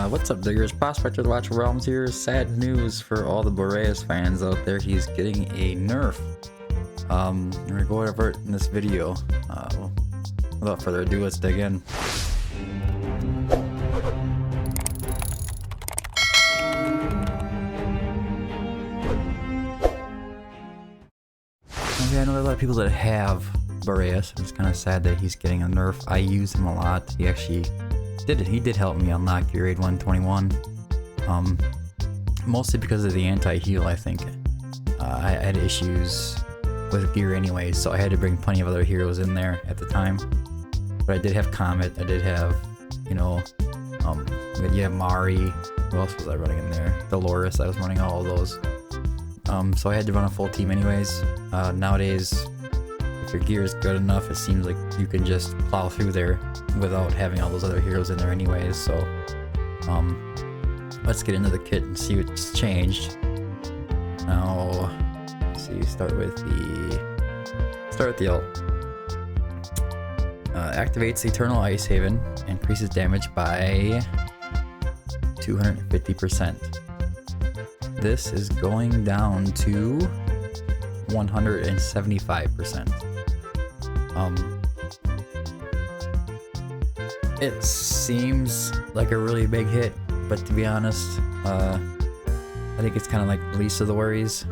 What's up, diggers? Prospector the Watcher Realms here. Sad news for all the Boreas fans out there. He's getting a nerf. We're gonna go over it in this video. Without further ado, let's dig in. Okay, I know there are a lot of people that have Boreas. It's kind of sad that he's getting a nerf. I use him a lot. He actually he did help me unlock Grade 121. Mostly because of the anti-heal, I think. I had issues with gear anyways, so I had to bring plenty of other heroes in there at the time. But I did have Comet, I did have, you know, Mari. Who else was I running in there? Dolores, I was running all of those. So I had to run a full team anyways. Nowadays, if your gear is good enough, it seems like you can just plow through there without having all those other heroes in there anyways. So let's get into the kit and see what's changed. Now, let's see, start with the ult. Activates Eternal Ice Haven, increases damage by 250%. This is going down to 175%. It seems like a really big hit, but to be honest, I think it's kind of like least of the worries.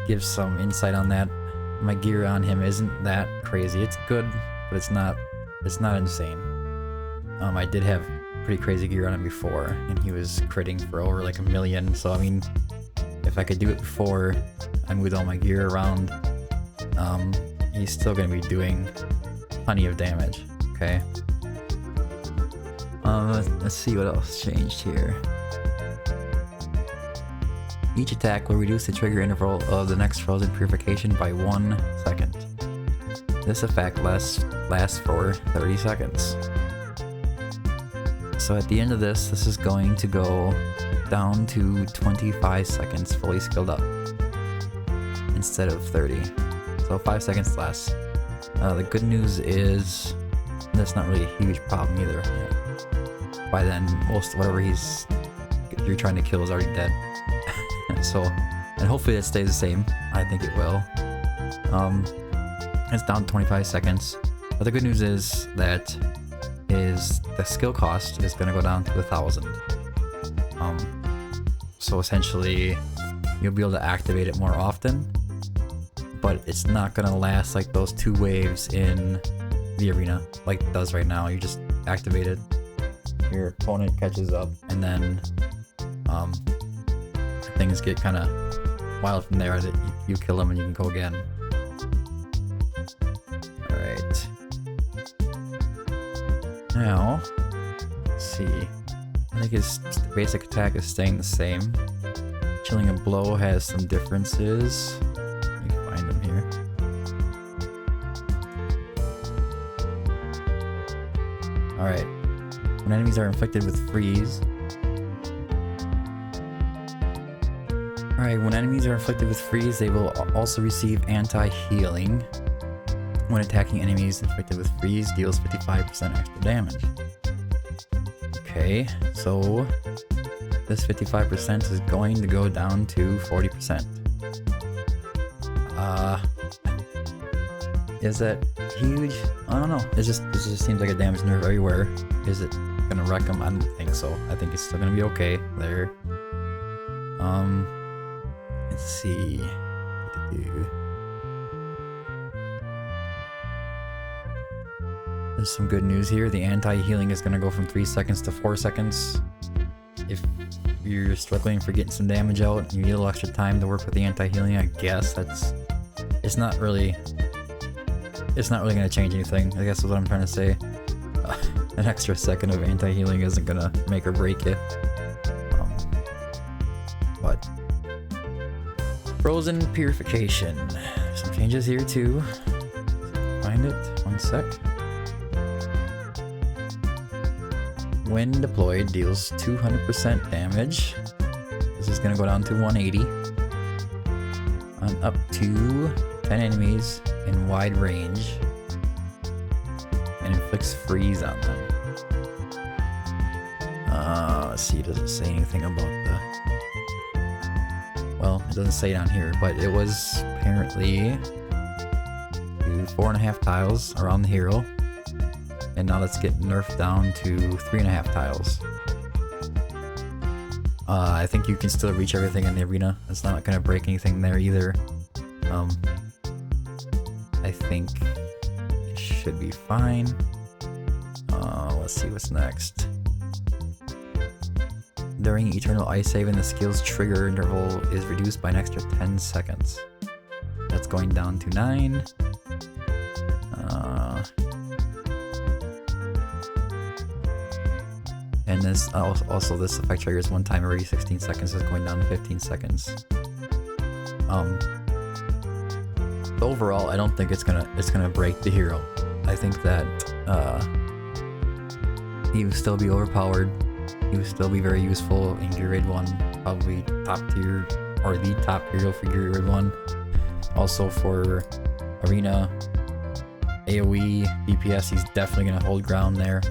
Give some insight on that. My gear on him isn't that crazy. It's good, but it's not insane. I did have pretty crazy gear on him before, and he was critting for over like 1 million. So I mean, if I could do it before I moved all my gear around, he's still gonna be doing plenty of damage. Okay. Let's see what else changed here. Each attack will reduce the trigger interval of the next frozen purification by 1 second. This effect lasts for 30 seconds. So at the end of this is going to go down to 25 seconds fully skilled up instead of 30. So 5 seconds less. The good news is that's not really a huge problem either. By then, whatever you're trying to kill is already dead. So, and hopefully it stays the same. I think it will. It's down to 25 seconds. But the good news is that the skill cost is going to go down to 1,000. So essentially, you'll be able to activate it more often, but it's not going to last like those 2 waves in the arena like it does right now. You just activate it, your opponent catches up, and then things get kind of wild from there. That you kill them and you can go again. Alright. Now, let's see. I think his basic attack is staying the same. Chilling a Blow has some differences. Let me find him here. Alright. When enemies are inflicted with freeze. Alright, when enemies are inflicted with freeze, they will also receive anti-healing. When attacking enemies inflicted with freeze, deals 55% extra damage. Okay, so this 55% is going to go down to 40%. Is that huge? I don't know. It just seems like a damage nerf everywhere. Is it gonna wreck them? I don't think so. I think it's still gonna be okay there. Let's see. There's some good news here. The anti-healing is going to go from 3 seconds to 4 seconds. If you're struggling for getting some damage out and you need a little extra time to work with the anti-healing, I guess it's not really going to change anything. I guess is what I'm trying to say. An extra second of anti-healing isn't going to make or break it. But Frozen Purification. Some changes here too. Find it. 1 sec. When deployed, deals 200% damage. This is going to go down to 180. On up to 10 enemies in wide range. And inflicts freeze on them. Let's see, does it say anything about the... Well, it doesn't say it on here, but it was apparently 4.5 tiles around the hero. And now let's get nerfed down to 3.5 tiles. I think you can still reach everything in the arena. It's not gonna break anything there either. I think it should be fine. Let's see what's next. During Eternal Ice Haven, the skill's trigger interval is reduced by an extra 10 seconds. That's going down to 9. And this also this effect triggers one time every 16 seconds, is going down to 15 seconds. Overall, I don't think it's gonna break the hero. I think that he will still be overpowered. He will still be very useful in Gear Raid 1, probably top tier or the top hero for Gear Raid 1. Also for Arena, AoE, DPS, he's definitely gonna hold ground there.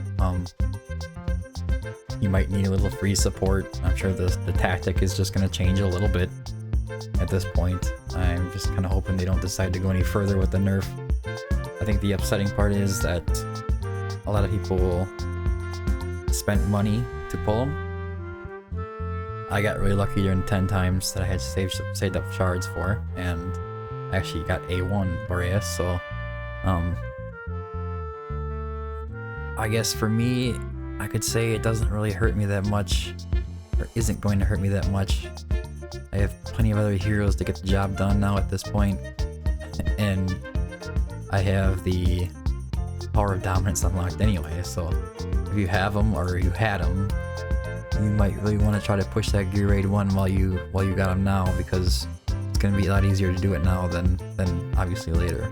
You might need a little free support. I'm sure the tactic is just gonna change a little bit at this point. I'm just kind of hoping they don't decide to go any further with the nerf. I think the upsetting part is that a lot of people spent money to pull them. I got really lucky during 10 times that I had saved up shards for, and actually got A1 Boreas, so I guess for me, I could say it doesn't really hurt me that much, or isn't going to hurt me that much. I have plenty of other heroes to get the job done now at this point, and I have the power of dominance unlocked anyway, so if you have them or you had them, you might really want to try to push that Gear Raid 1 while you got them now, because it's going to be a lot easier to do it now than obviously later.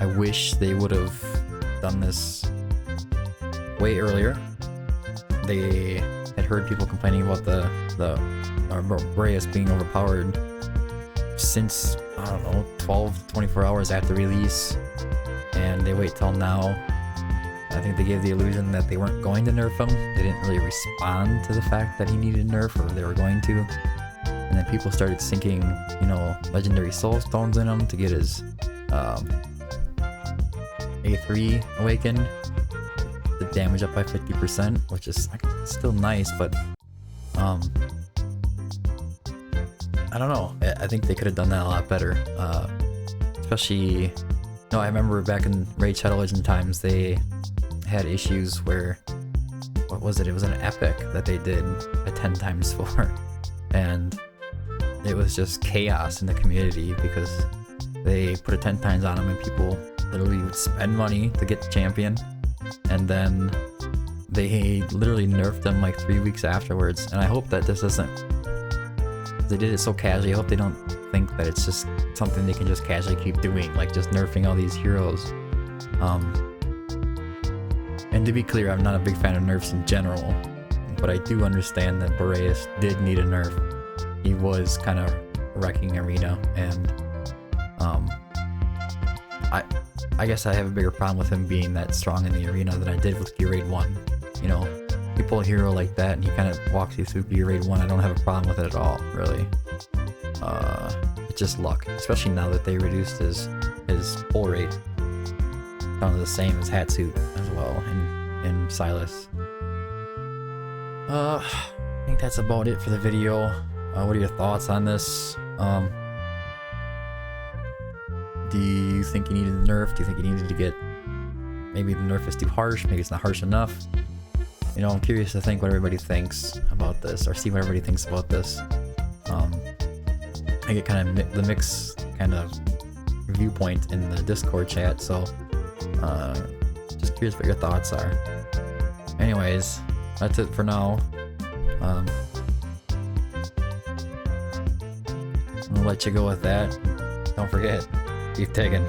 I wish they would have done this way earlier. They had heard people complaining about the Boreas being overpowered since, I don't know, 12 to 24 hours after release, and they wait till now. I think they gave the illusion that they weren't going to nerf him. They didn't really respond to the fact that he needed nerf, or they were going to. And then people started sinking, you know, legendary soul stones in him to get his A3 awakened, the damage up by 50%, which is still nice, but I don't know. I think they could have done that a lot better. Especially, no, I remember back in Raid Shadow Legend times, they had issues where, what was it? It was an epic that they did a 10 times for, and it was just chaos in the community because they put a 10 times on them and people literally would spend money to get the champion, and then they literally nerfed them like 3 weeks afterwards. And I hope that this doesn't, they did it so casually, I hope they don't think that it's just something they can just casually keep doing, like just nerfing all these heroes. And to be clear, I'm not a big fan of nerfs in general, but I do understand that Boreas did need a nerf. He was kind of wrecking Arena, and I guess I have a bigger problem with him being that strong in the arena than I did with Gear Raid 1. You know, you pull a hero like that and he kind of walks you through Gear Raid 1, I don't have a problem with it at all, really. It's just luck, especially now that they reduced his pull rate down to the same as Hatsuit as well, and Silas. I think that's about it for the video. What are your thoughts on this? Do you think you needed a nerf? Do you think you needed to get, maybe the nerf is too harsh, maybe it's not harsh enough? You know, I'm curious to think what everybody thinks about this, or see what everybody thinks about this. I get kind of the mix kind of viewpoint in the Discord chat, so just curious what your thoughts are. Anyways, that's it for now. I'm gonna let you go with that. Don't forget, keep tagging.